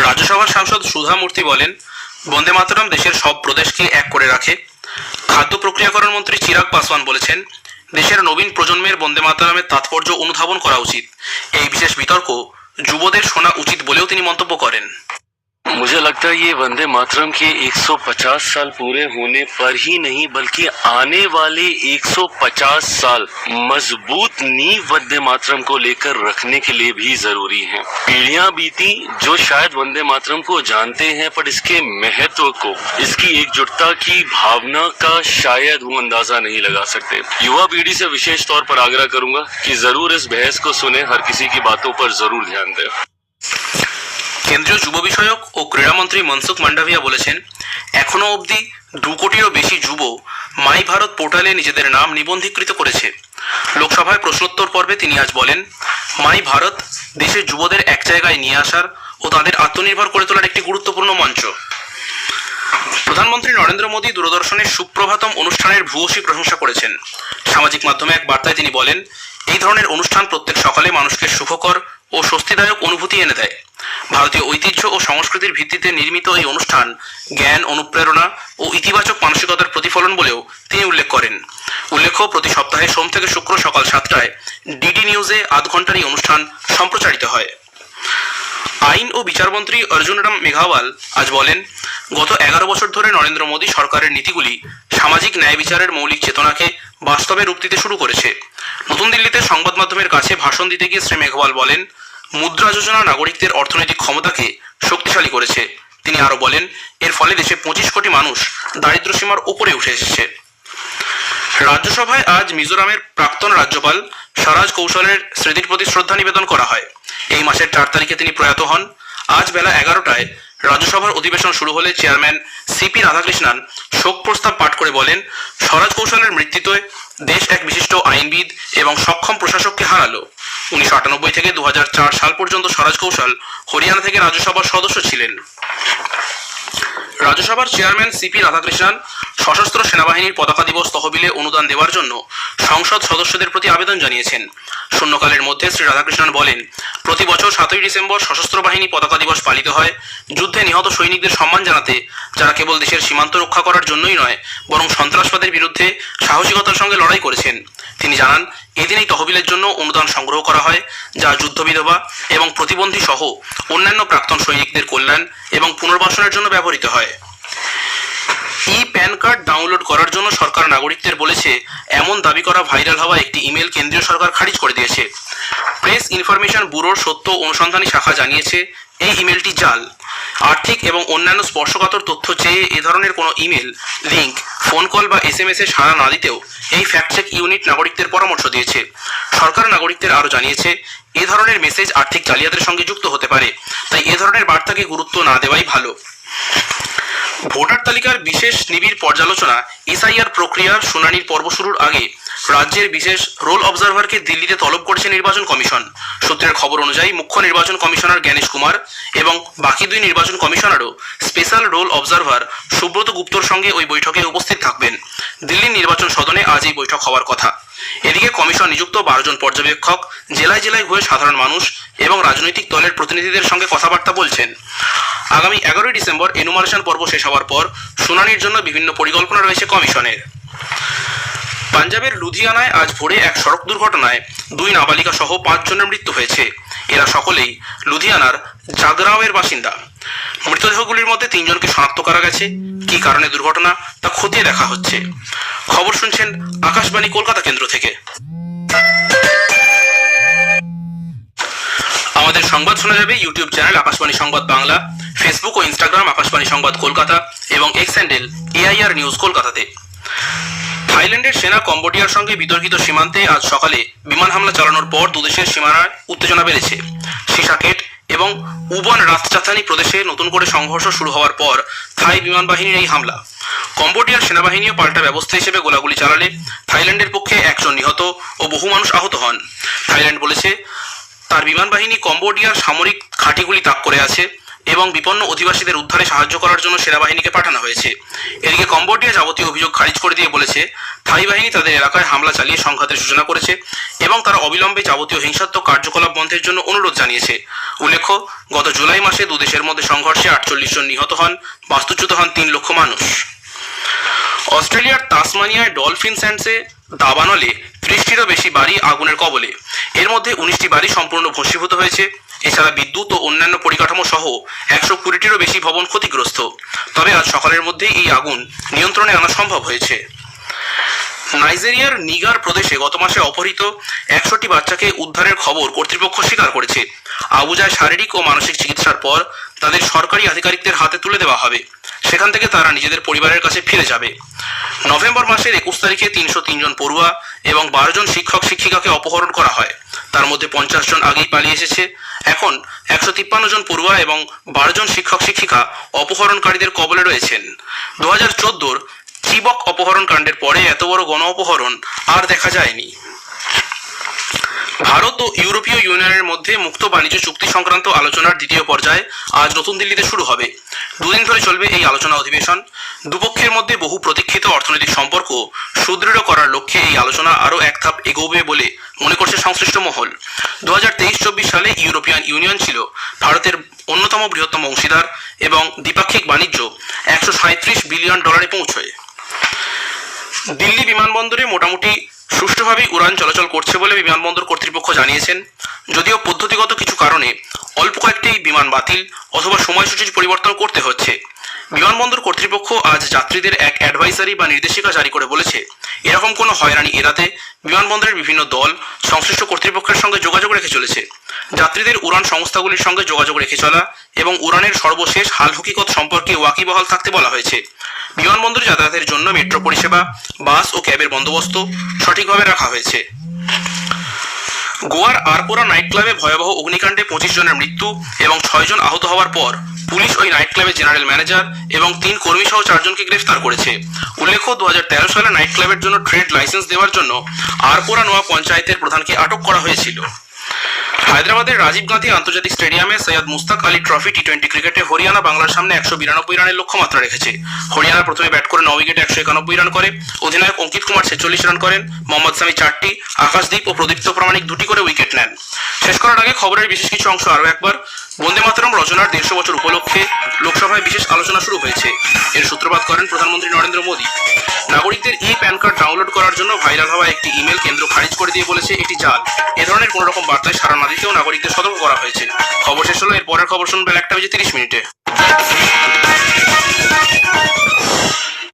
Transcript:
রাজ্যসভার সাংসদ সুধা মূর্তি বলেন, বন্দে মাতরম দেশের সব প্রদেশকে এক করে রাখে। খাদ্য প্রক্রিয়াকরণ মন্ত্রী চিরাগ পাসওয়ান বলেছেন, দেশের নবীন প্রজন্মের বন্দে মাতরমের তাৎপর্য অনুধাবন করা উচিত। এই বিশেষ বিতর্ক যুবদের শোনা উচিত বলেও তিনি মন্তব্য করেন। मुझे लगता है ये वंदे मातरम के 150 साल पूरे होने पर ही नहीं बल्कि आने वाले 150 साल मजबूत नींव वंदे मातरम को लेकर रखने के लिए भी जरूरी है। पीढ़ियां बीती जो शायद वंदे मातरम को जानते हैं, पर इसके महत्व को, इसकी एकजुटता की भावना का शायद वो अंदाजा नहीं लगा सकते। युवा पीढ़ी से विशेष तौर पर आग्रह करूंगा कि जरूर इस बहस को सुने, हर किसी की बातों पर जरूर ध्यान दें। কেন্দ্রীয় যুব বিষয়ক ও ক্রীড়ামন্ত্রী মনসুখ মান্ডাভিয়া বলেছেন, এখনো অবধি 2 কোটিরও বেশি যুব মাই ভারত পোর্টালে নিজেদের নাম নিবন্ধীকৃত করেছে। লোকসভায় প্রশ্নোত্তর পর্বে তিনি আজ বলেন, মাই ভারত দেশের যুবদের এক জায়গায় নিয়ে আসার ও তাদের আত্মনির্ভর করে তোলার একটি গুরুত্বপূর্ণ মঞ্চ। প্রধানমন্ত্রী নরেন্দ্র মোদী দূরদর্শনের সুপ্রভাতম অনুষ্ঠানের ভূয়সী প্রশংসা করেছেন। সামাজিক মাধ্যমে এক বার্তায় তিনি বলেন, এই ধরনের অনুষ্ঠান প্রত্যেক সকালে মানুষকে সুখকর ও স্বস্তিদায়ক অনুভূতি এনে দেয়। ভারতীয় ঐতিহ্য ও সংস্কৃতির ভিত্তিতে নির্মিত এই অনুষ্ঠান জ্ঞান, অনুপ্রেরণা ও ইতিবাচক মানসিকতার প্রতিফলন বলেও তিনি উল্লেখ করেন। উল্লেখ্য, প্রতি সপ্তাহে সোম থেকে শুক্র সকাল 7টায় ডিডি নিউজে আধ ঘন্টার এই অনুষ্ঠান সম্প্রচারিত হয়। আইন ও বিচারমন্ত্রী অর্জুন রাম মেঘাওয়াল আজ বলেন, গত 11 বছর ধরে নরেন্দ্র মোদী সরকারের নীতিগুলি সামাজিক ন্যায় বিচারের মৌলিক চেতনাকে বাস্তবে রূপ দিতে শুরু করেছে। নতুন দিল্লিতে সংবাদ মাধ্যমের কাছে ভাষণ দিতে গিয়ে শ্রী মেঘওয়াল বলেন, মুদ্রা যোজনা নাগরিকদের অর্থনৈতিক ক্ষমতাকে শক্তিশালী করেছে। তিনি আরো বলেন, এর ফলে দেশে 25 কোটি মানুষ দারিদ্র্য সীমার উপরে উঠে এসেছে। রাজ্যসভায় আজ মিজোরামের প্রাক্তন রাজ্যপাল স্বরাজ কৌশলের স্মৃতির প্রতি শ্রদ্ধা নিবেদন করা হয়। এই মাসের 4 তারিখে তিনি প্রয়াত হন। আজ বেলা 11টায় রাজ্যসভার অধিবেশন শুরু হলে চেয়ারম্যান সিপি রাধাকৃষ্ণন শোক প্রস্তাব পাঠ করে বলেন, স্বরাজ কৌশলের মৃত্যুতে দেশ এক বিশিষ্ট আইনবিদ এবং সক্ষম প্রশাসককে হারালো। 1998 থেকে 2004 সাল পর্যন্ত স্বরাজ কৌশল হরিয়ানা থেকে রাজ্যসভার সদস্য ছিলেন। রাজ্যসভার চেয়ারম্যান সিপি রাধাকৃষ্ণন সশস্ত্র সেনাবাহিনীর পতাকা দিবস তহবিলে অনুদান দেওয়ার জন্য সংসদ সদস্যদের প্রতি আবেদন জানিয়েছেন। শূন্যকালের মধ্যে শ্রী রাধাকৃষ্ণন বলেন, প্রতি বছর 7ই ডিসেম্বর সশস্ত্র বাহিনী পতাকা দিবস পালিত হয় যুদ্ধে নিহত সৈনিকদের সম্মান জানাতে, যারা কেবল দেশের সীমান্ত রক্ষা করার জন্যই নয় বরং সন্ত্রাসবাদের বিরুদ্ধে সাহসিকতার সঙ্গে লড়াই করেছেন। তিনি জানান, এদিন এই তহবিলের জন্য অনুদান সংগ্রহ করা হয়, যা যুদ্ধ বিধবা এবং প্রতিবন্ধী সহ অন্যান্য প্রাক্তন সৈনিকদের কল্যাণ এবং পুনর্বাসনের জন্য ব্যবহৃত হয়। প্যান কার্ড ডাউনলোড করার জন্য সরকার নাগরিকদের বলেছে, এমন দাবি করা ভাইরাল হওয়া একটি ইমেল কেন্দ্রীয় সরকার খারিজ করে দিয়েছে। প্রেস ইনফরমেশন ব্যুরোর সত্য অনুসন্ধানী শাখা জানিয়েছে, এই ইমেলটি জাল। আর্থিক এবং অন্যান্য স্পর্শকাতর তথ্য চেয়ে এ ধরনের কোনো ইমেল, লিঙ্ক, ফোন কল বা SMS এ সাড়া না দিতেও এই ফ্যাক্ট চেক ইউনিট নাগরিকদের পরামর্শ দিয়েছে। সরকার নাগরিকদের আরও জানিয়েছে, এ ধরনের মেসেজ আর্থিক জালিয়াতির সঙ্গে যুক্ত হতে পারে, তাই এ ধরনের বার্তাকে গুরুত্ব না দেওয়াই ভালো। ভোটার তালিকার বিশেষ নিবিড় পর্যালোচনা SIR প্রক্রিয়ার শুনানির পর্ব শুরুর আগে রাজ্যের বিশেষ রোল অবজারভারকে দিল্লিতে তলব করেছে নির্বাচন কমিশন। সূত্রের খবর অনুযায়ী মুখ্য নির্বাচন কমিশনার জ্ঞানেশ কুমার এবং বাকি 2 নির্বাচন কমিশনারও স্পেশাল রোল অবজারভার সুব্রত গুপ্তর সঙ্গে ওই বৈঠকে উপস্থিত থাকবেন। দিল্লির নির্বাচন সদনে আজ এই বৈঠক হওয়ার কথা। এদিকে কমিশন নিযুক্ত 12 জন পর্যবেক্ষক জেলায় জেলায় ঘুরে সাধারণ মানুষ এবং রাজনৈতিক দলের প্রতিনিধিদের সঙ্গে কথাবার্তা বলছেন। আগামী 11ই ডিসেম্বর এনুমারেশন পর্ব শেষ হওয়ার পর শুনানির জন্য বিভিন্ন পরিকল্পনা রয়েছে কমিশনের। পাঞ্জাবের লুধিয়ানায় আজ ভোরে এক সড়ক দুর্ঘটনায় 2 নাবালিকা সহ 5 জনের মৃত্যু হয়েছে। এরা সকলেই লুধিয়ানার জাগরাওয়ের বাসিন্দা। মৃতদেহগুলির মধ্যে 3 জনকে শনাক্ত করা গেছে। কি কারণে দুর্ঘটনা তা খতিয়ে দেখা হচ্ছে। খবর শুনছেন আকাশবাণী কলকাতা কেন্দ্র থেকে। আমাদের সংবাদ শোনা যাবে ইউটিউব চ্যানেল আকাশবাণী সংবাদ বাংলা, ফেসবুক ও ইনস্টাগ্রাম আকাশবাণী সংবাদ কলকাতা এবং এক্স হ্যান্ডেল AIR নিউজ কলকাতাতে। থাইল্যান্ডের সেনা কম্বোডিয়ার সঙ্গে বিতর্কিত সীমান্তে আজ সকালে বিমান হামলা চালানোর পর দুদেশের সীমানায় উত্তেজনা বেড়েছে। সিসাকেট এবং উবন রাতচাথানি প্রদেশে নতুন করে সংঘর্ষ শুরু হওয়ার পর থাই বিমান বাহিনীর এই হামলা। কম্বোডিয়ার সেনাবাহিনীও পাল্টা ব্যবস্থা হিসেবে গোলাগুলি চালালে থাইল্যান্ডের পক্ষে 1 জন নিহত ও বহু মানুষ আহত হন। থাইল্যান্ড বলেছে, তার বিমান বাহিনী কম্বোডিয়ার সামরিক ঘাঁটিগুলি তাক করে আছে এবং বিপন্ন অধিবাসীদের উদ্ধারে সাহায্য করার জন্য সেনাবাহিনীকে পাঠানো হয়েছে। এদিকে কম্বোডিয়া যাবতীয় অভিযোগ খারিজ করে দিয়ে বলেছে, থাই বাহিনী তাদের এলাকায় হামলা চালিয়ে সংঘাতের সূচনা করেছে এবং তারা অবিলম্বে যাবতীয় হিংসাত্মক কার্যকলাপ বন্ধের জন্য অনুরোধ জানিয়েছে। উল্লেখ্য, গত জুলাই মাসে দুদেশের মধ্যে সংঘর্ষে 48 জন নিহত হন, বাস্তুচ্যুত হন 3 লক্ষ মানুষ। অস্ট্রেলিয়ার তাসমানিয়ায় ডলফিন স্যান্ডসে দাবানলে 30টিরও বেশি বাড়ি আগুনের কবলে। এর মধ্যে 19টি বাড়ি সম্পূর্ণ ভস্মীভূত হয়েছে। এছাড়া বিদ্যুৎ ও অন্যান্য পরিকাঠামো সহ 120টিরও বেশি ভবন ক্ষতিগ্রস্ত। তবে আজ সকালের মধ্যেই এই আগুন নিয়ন্ত্রণে আনা সম্ভব হয়েছে। নাইজেরিয়ার নিগার প্রদেশে গত মাসে অপহৃত 100টি বাচ্চাকে উদ্ধারের খবর কর্তৃপক্ষ স্বীকার করেছে। আবুজায় শারীরিক ও মানসিক চিকিৎসার পর তাদের সরকারি আধিকারিকদের হাতে তুলে দেওয়া হবে। সেখান থেকে তারা নিজেদের পরিবারের কাছে ফিরে যাবে। নভেম্বর মাসের 21 তারিখে 303 জন পড়ুয়া এবং 12 জন শিক্ষক শিক্ষিকাকে অপহরণ করা হয়। তার মধ্যে 50 জন আগেই পালিয়ে এসেছে। এখন 153 জন পড়ুয়া এবং 12 জন শিক্ষক শিক্ষিকা অপহরণকারীদের কবলে রয়েছেন। 2014-র চিবক অপহরণ কাণ্ডের পরে এত বড় গণ অপহরণ আর দেখা যায়নি। ভারত ও ইউরোপীয় ইউনিয়নের মধ্যে মুক্ত বাণিজ্য চুক্তি সংক্রান্ত আলোচনার দ্বিতীয় পর্যায়ে আজ নতুন দিল্লিতে শুরু হবে। দুদিন ধরে চলবে এই আলোচনা অধিবেশন। দুপক্ষের মধ্যে বহু প্রতীক্ষিত অর্থনৈতিক সম্পর্ক সুদৃঢ় করার লক্ষ্যে এই আলোচনা আরও এক ধাপ এগোবে বলে মনে করছে সংশ্লিষ্ট মহল। 2023-24 সালে ইউরোপিয়ান ইউনিয়ন ছিল ভারতের অন্যতম বৃহত্তম অংশীদার এবং দ্বিপাক্ষিক বাণিজ্য $137 বিলিয়ন পৌঁছয়। দিল্লি বিমানবন্দরে মোটামুটি সুষ্ঠুভাবেই উড়ান চলাচল করছে বলে বিমানবন্দর কর্তৃপক্ষ জানিয়েছেন। যদিও পদ্ধতিগত কিছু কারণে অল্প কয়েকটি বিমান বাতিল অথবা সময়সূচির পরিবর্তন করতে হচ্ছে। বিমানবন্দর কর্তৃপক্ষ আজ যাত্রীদের এক অ্যাডভাইসারি বা নির্দেশিকা জারি করে বলেছে, এরকম কোনো হয়রানি এড়াতে বিমানবন্দরের বিভিন্ন দল সংশ্লিষ্ট কর্তৃপক্ষের সঙ্গে যোগাযোগ রেখে চলেছে। যাত্রীদের উড়ান সংস্থাগুলির সঙ্গে যোগাযোগ রেখে চলা এবং উড়ানের সর্বশেষ হাল হকিকত সম্পর্কে ওয়াকিবহাল থাকতে বলা হয়েছে। বিমানবন্দরে যাতায়াতের জন্য মেট্রো পরিষেবা, বাস ও ক্যাবের বন্দোবস্ত সঠিকভাবে রাখা হয়েছে। গোয়ার আরপোরা নাইট ক্লাবে ভয়াবহ অগ্নিকাণ্ডে 25 জনের মৃত্যু এবং 6 জন আহত হওয়ার পর পুলিশ ওই নাইট ক্লাবের জেনারেল ম্যানেজার এবং 3 কর্মী সহ 4 জনকে গ্রেফতার করেছে। উল্লেখ্য, 2013 সালে নাইট ক্লাবের জন্য ট্রেড লাইসেন্স দেওয়ার জন্য আরপোরা নোয়া পঞ্চায়েতের প্রধানকে আটক করা হয়েছিল। হায়দ্রাবাদের রাজীব গান্ধী আন্তর্জাতিক স্টেডিয়ামে সৈয়দ মুস্তাক আলী ট্রফি টি20 ক্রিকেটে হরিয়ানা বাংলার সামনে 192 রানের লক্ষ্যমাত্রা রেখেছে। হরিয়ানা প্রথমে ব্যাট করে 9 উইকেটে 191 রান করে। অধিনায়ক অঙ্কিত কুমার 46 রান করেন। মোহাম্মদ সামি 4টি, আকাশদীপ ও প্রদীপ্ত প্রামাণিক 2টি করে উইকেট নেন। শেষ করার আগে খবরের বিশেষ কিছু অংশ আরও একবার। বন্দে মাতরম রচনার 150 বছর উপলক্ষে লোকসভায় বিশেষ আলোচনা শুরু হয়েছে। এর সূত্রপাত করেন প্রধানমন্ত্রী নরেন্দ্র মোদী। নাগরিকদের প্যান কার্ড ডাউনলোড করার জন্য ভাইরাল হওয়া একটি ইমেল কেন্দ্র খারিজ করে দিয়ে বলেছে এটি জাল। এ ধরনের কোনো রকম বার্তায় সাড়া না দিতেও নাগরিকদের সতর্ক করা হয়েছে। খবর শেষ হলো। এর পরের খবর শুনবেন 1টা বেজে 30 মিনিটে।